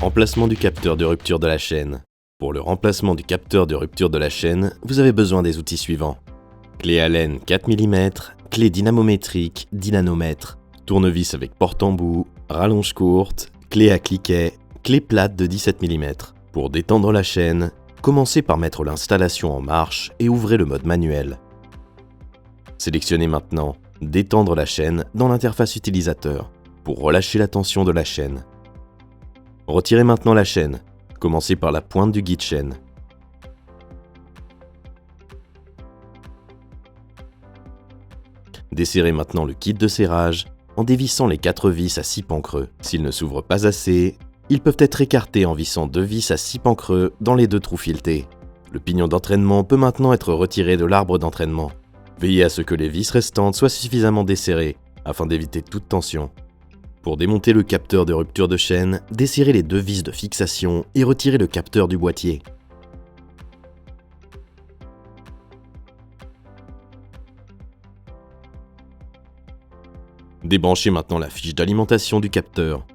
Remplacement du capteur de rupture de la chaîne. Pour le remplacement du capteur de rupture de la chaîne, vous avez besoin des outils suivants. Clé Allen 4 mm, clé dynamométrique 10 nanomètres, tournevis avec porte-embout, rallonge courte, clé à cliquet, clé plate de 17 mm. Pour détendre la chaîne, commencez par mettre l'installation en marche et ouvrez le mode manuel. Sélectionnez maintenant « Détendre la chaîne » dans l'interface utilisateur pour relâcher la tension de la chaîne. Retirez maintenant la chaîne. Commencez par la pointe du guide chaîne. Desserrez maintenant le kit de serrage en dévissant les 4 vis à 6 pans creux. S'ils ne s'ouvrent pas assez, ils peuvent être écartés en vissant 2 vis à 6 pans creux dans les 2 trous filetés. Le pignon d'entraînement peut maintenant être retiré de l'arbre d'entraînement. Veillez à ce que les vis restantes soient suffisamment desserrées afin d'éviter toute tension. Pour démonter le capteur de rupture de chaîne, desserrez les 2 vis de fixation et retirez le capteur du boîtier. Débranchez maintenant la fiche d'alimentation du capteur.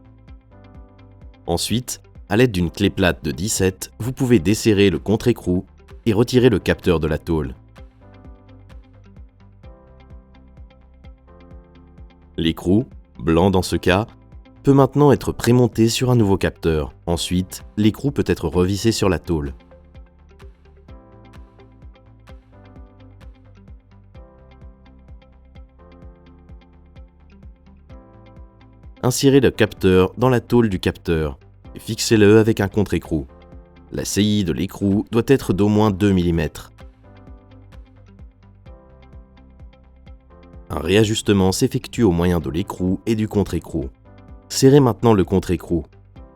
Ensuite, à l'aide d'une clé plate de 17, vous pouvez desserrer le contre-écrou et retirer le capteur de la tôle. L'écrou, blanc dans ce cas, peut maintenant être prémonté sur un nouveau capteur. Ensuite, l'écrou peut être revissé sur la tôle. Insérez le capteur dans la tôle du capteur et fixez-le avec un contre-écrou. La saillie de l'écrou doit être d'au moins 2 mm. Un réajustement s'effectue au moyen de l'écrou et du contre-écrou. Serrez maintenant le contre-écrou.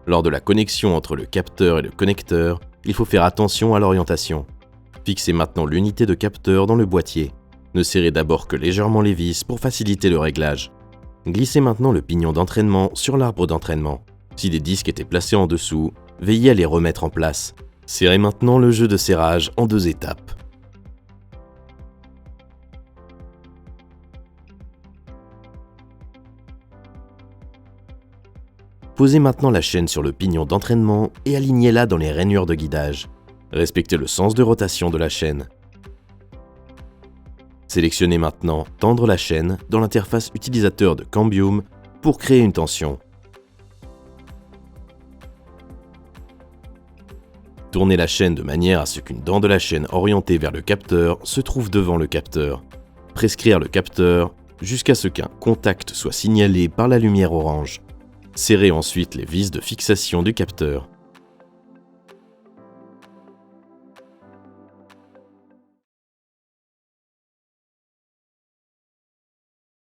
Lors de la connexion entre le capteur et le connecteur, il faut faire attention à l'orientation. Fixez maintenant l'unité de capteur dans le boîtier. Ne serrez d'abord que légèrement les vis pour faciliter le réglage. Glissez maintenant le pignon d'entraînement sur l'arbre d'entraînement. Si des disques étaient placés en dessous, veillez à les remettre en place. Serrez maintenant le jeu de serrage en 2 étapes. Posez maintenant la chaîne sur le pignon d'entraînement et alignez-la dans les rainures de guidage. Respectez le sens de rotation de la chaîne. Sélectionnez maintenant « Tendre la chaîne » dans l'interface utilisateur de Cambium pour créer une tension. Tournez la chaîne de manière à ce qu'une dent de la chaîne orientée vers le capteur se trouve devant le capteur. Prescrire le capteur jusqu'à ce qu'un contact soit signalé par la lumière orange. Serrez ensuite les vis de fixation du capteur.